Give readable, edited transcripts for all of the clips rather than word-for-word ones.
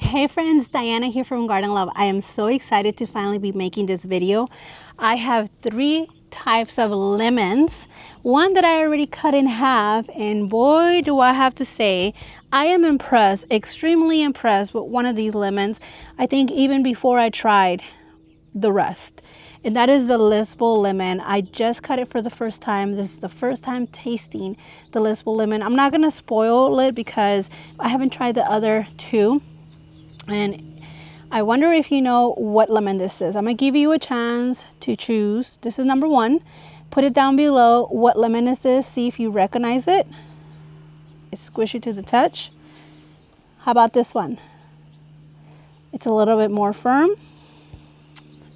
Hey friends, Diana here from Garden Love. I am so excited to finally be making this video. I have 3 types of lemons. One that I already cut in half, and boy do I have to say, I am impressed, extremely impressed with one of these lemons. I think even before I tried the rest. And that is the Lisbon lemon. I just cut it for the first time. This is the first time tasting the Lisbon lemon. I'm not gonna spoil it because I haven't tried the other 2. And I wonder if you know what lemon this is. I'm gonna give you a chance to choose. This is number 1. Put it down below. What lemon is this? See if you recognize it. It's squishy to the touch. How about this one? It's a little bit more firm.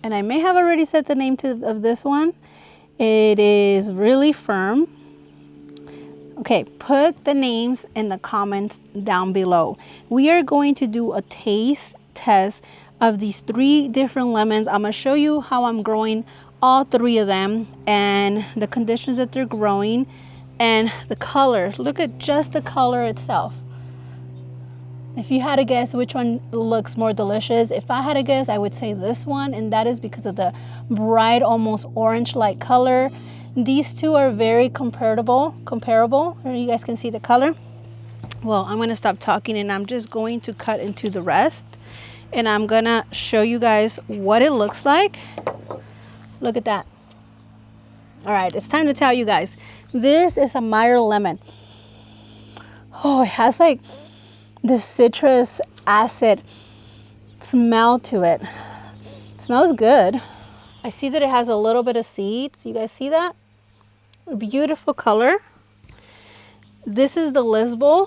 And I may have already said the name of this one. It is really firm. Okay, put the names in the comments down below. We are going to do a taste test of these 3 different lemons. I'm gonna show you how I'm growing all 3 of them and the conditions that they're growing and the color. Look at just the color itself. If you had to guess which one looks more delicious, if I had to guess, I would say this one, and that is because of the bright, almost orange-like color. These 2 are very comparable. You guys can see the color. Well, I'm gonna stop talking and I'm just going to cut into the rest. And I'm gonna show you guys what it looks like. Look at that. All right, it's time to tell you guys. This is a Meyer lemon. Oh, it has like the citrus acid smell to it. It smells good. I see that it has a little bit of seeds. You guys see that? A beautiful color. This is the Lisbon.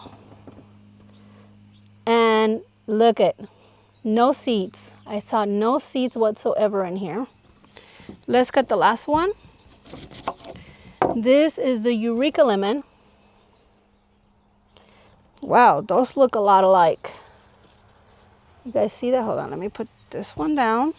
And look at, no seeds. I saw no seeds whatsoever in here. Let's cut the last one. This is the Eureka lemon. Wow, those look a lot alike. You guys see that? Hold on, let me put this one down.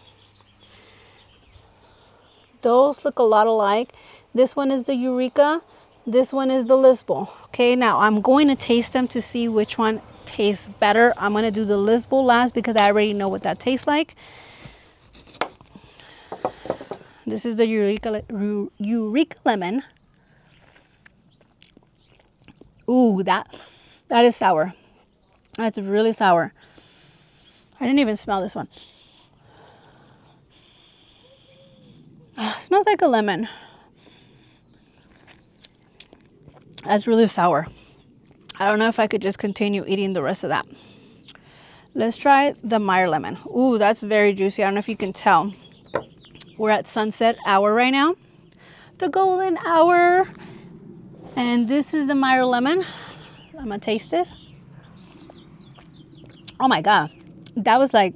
Those look a lot alike. This one is the Eureka. This one is the Lisbon. Okay, now I'm going to taste them to see which one tastes better. I'm going to do the Lisbon last because I already know what that tastes like. This is the Eureka lemon. Ooh, that is sour. That's really sour. I didn't even smell this one. Smells like a lemon. That's really sour. I don't know if I could just continue eating the rest of that. Let's try the Meyer lemon. Ooh, that's very juicy. I don't know if you can tell. We're at sunset hour right now. The golden hour. And this is the Meyer lemon. I'm gonna taste this. Oh my God. That was like,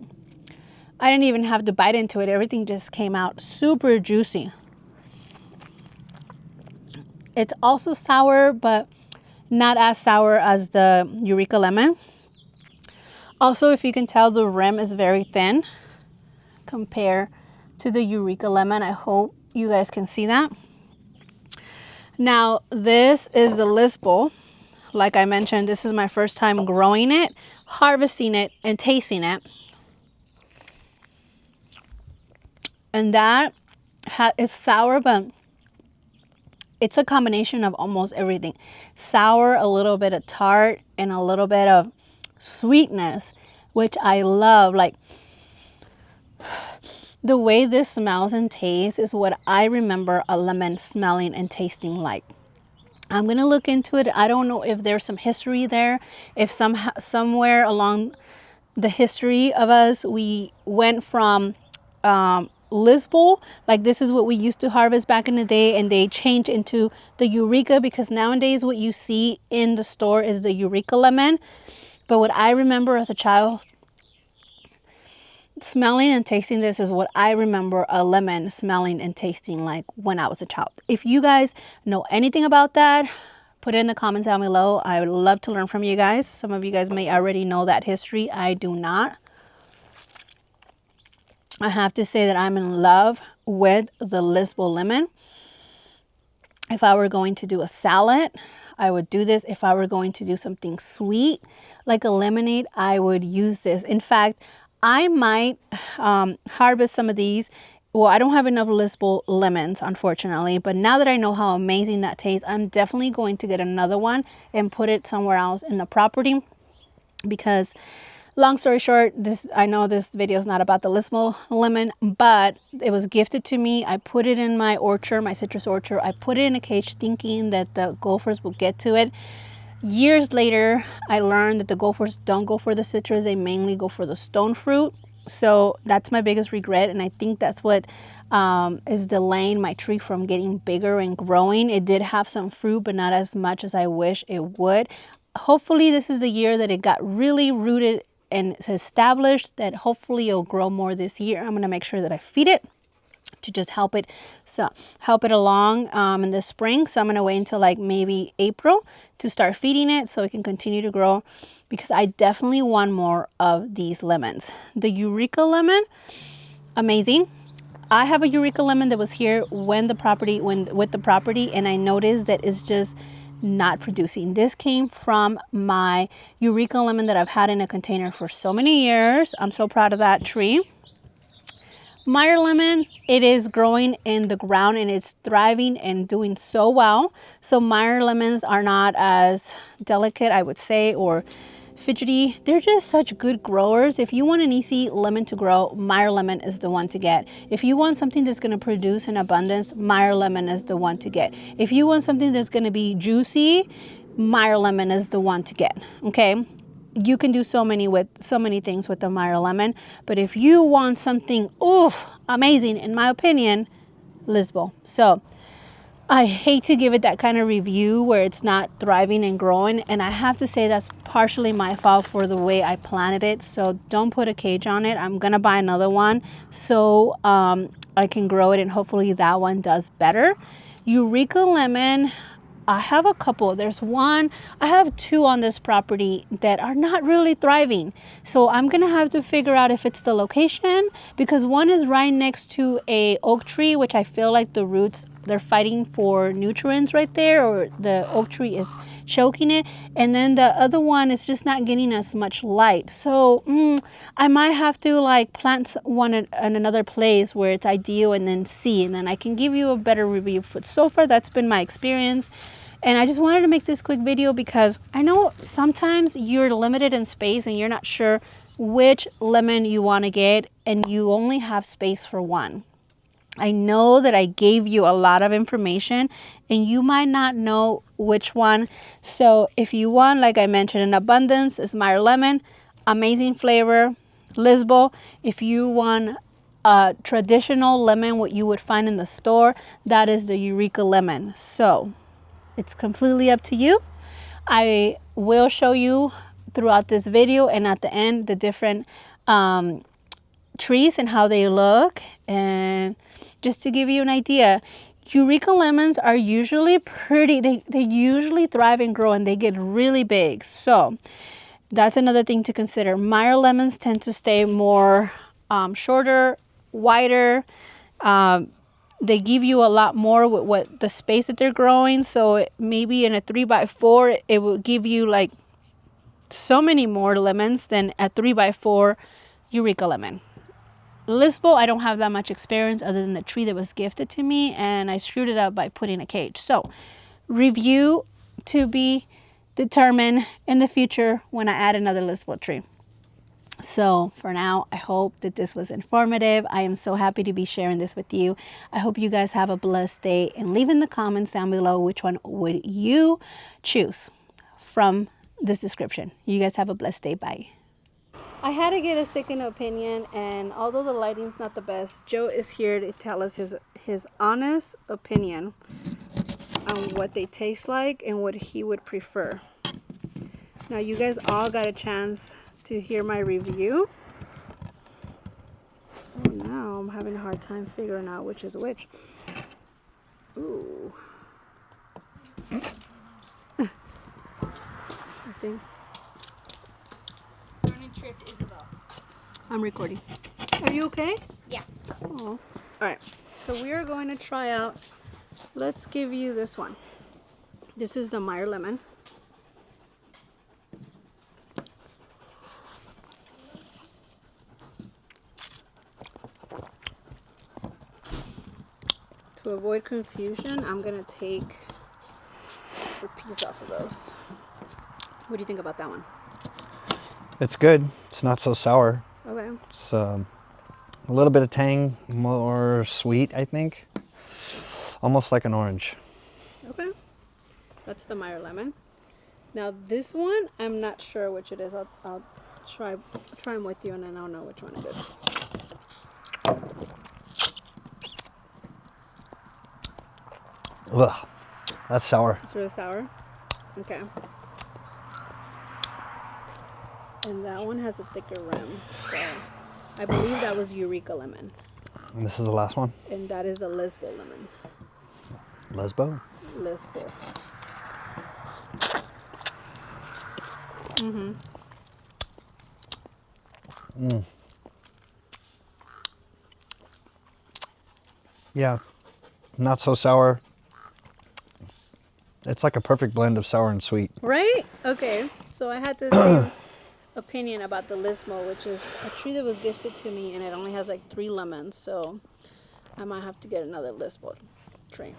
I didn't even have to bite into it. Everything just came out super juicy. It's also sour, but not as sour as the Eureka lemon. Also, if you can tell, the rim is very thin compared to the Eureka lemon. I hope you guys can see that. Now, this is the Lisbon. Like I mentioned, this is my first time growing it, harvesting it, and tasting it. And that is sour, but it's a combination of almost everything. Sour, a little bit of tart, and a little bit of sweetness, which I love. Like, the way this smells and tastes is what I remember a lemon smelling and tasting like. I'm gonna look into it. I don't know if there's some history there, if somewhere along the history of us, we went from Lisbon, like this is what we used to harvest back in the day, and they changed into the Eureka, because nowadays what you see in the store is the Eureka lemon. But what I remember as a child, smelling and tasting this is what I remember a lemon smelling and tasting like when I was a child. If you guys know anything about that, put it in the comments down below. I would love to learn from you guys. Some of you guys may already know that history. I do not. I have to say that I'm in love with the Lisbon lemon. If I were going to do a salad, I would do this. If I were going to do something sweet, like a lemonade, I would use this. In fact, I might harvest some of these. Well, I don't have enough Lisbon lemons, unfortunately, but now that I know how amazing that tastes, I'm definitely going to get another one and put it somewhere else in the property. Because long story short, I know this video is not about the Lisbon lemon, but it was gifted to me. I put it in my orchard, my citrus orchard. I put it in a cage thinking that the gophers would get to it. Years later, I learned that the gophers don't go for the citrus. They mainly go for the stone fruit. So that's my biggest regret, and I think that's what is delaying my tree from getting bigger and growing. It did have some fruit, but not as much as I wish it would. Hopefully this is the year that it got really rooted and established, that hopefully it'll grow more this year. I'm going to make sure that I feed it to just help it along in the spring. So I'm going to wait until like maybe April to start feeding it so it can continue to grow, because I definitely want more of these lemons. The Eureka lemon, amazing. I have a Eureka lemon that was here with the property, and I noticed that it's just not producing. This came from my Eureka lemon that I've had in a container for so many years. I'm so proud of that tree. Meyer lemon, it is growing in the ground and it's thriving and doing so well. So Meyer lemons are not as delicate, I would say, or fidgety. They're just such good growers. If you want an easy lemon to grow, Meyer lemon is the one to get. If you want something that's going to produce in abundance, Meyer lemon is the one to get. If you want something that's going to be juicy, Meyer lemon is the one to get. Okay. You can do so many things with the Meyer lemon, but if you want something amazing, in my opinion, Lisbon. So I hate to give it that kind of review where it's not thriving and growing, and I have to say that's partially my fault for the way I planted it. So don't put a cage on it. I'm gonna buy another one so I can grow it, and hopefully that one does better. Eureka lemon, I have a couple. I have two on this property that are not really thriving. So I'm going to have to figure out if it's the location, because one is right next to a oak tree, which I feel like the roots, they're fighting for nutrients right there, or the oak tree is choking it. And then the other one is just not getting as much light. So I might have to like plant one in another place where it's ideal and then see, and then I can give you a better review. But so far, that's been my experience. And I just wanted to make this quick video because I know sometimes you're limited in space and you're not sure which lemon you want to get, and you only have space for one. I know that I gave you a lot of information and you might not know which one. So if you want, like I mentioned, in abundance, is Meyer lemon, amazing flavor, Lisbon. If you want a traditional lemon, what you would find in the store, that is the Eureka lemon. So it's completely up to you. I will show you throughout this video and at the end the different trees and how they look, and just to give you an idea, Eureka lemons are usually pretty, they usually thrive and grow and they get really big. So that's another thing to consider. Meyer lemons tend to stay more shorter, wider. They give you a lot more with what the space that they're growing. So maybe in a 3x4, it will give you like so many more lemons than a 3x4 Eureka lemon. Lisbon, I don't have that much experience other than the tree that was gifted to me, and I screwed it up by putting a cage. So review to be determined in the future when I add another Lisbon tree. So for now, I hope that this was informative. I am so happy to be sharing this with you. I hope you guys have a blessed day, and leave in the comments down below which one would you choose from this description. You guys have a blessed day. Bye. I had to get a second opinion, and although the lighting's not the best, Joe is here to tell us his honest opinion on what they taste like and what he would prefer. Now you guys all got a chance to hear my review, so now I'm having a hard time figuring out which is which. Ooh. I think Isabel. I'm recording. Are you okay? Yeah. Oh. Alright, so we are going to try out, let's give you this one. This is the Meyer lemon. To avoid confusion, I'm gonna take a piece off of those. What do you think about that one? It's good. It's not so sour. Okay. It's a little bit of tang, more sweet, I think. Almost like an orange. Okay. That's the Meyer lemon. Now this one, I'm not sure which it is. I'll try them with you, and then I'll know which one it is. Ugh, that's sour. It's really sour. Okay. And that one has a thicker rim. So I believe that was Eureka lemon. And this is the last one? And that is a Lisbon lemon. Lisbon? Lisbon. Mm-hmm. Mm. Yeah, not so sour. It's like a perfect blend of sour and sweet. Right? Okay. So I had the same opinion about the Lisbon, which is a tree that was gifted to me, and it only has like 3 lemons. So I might have to get another Lisbon tree.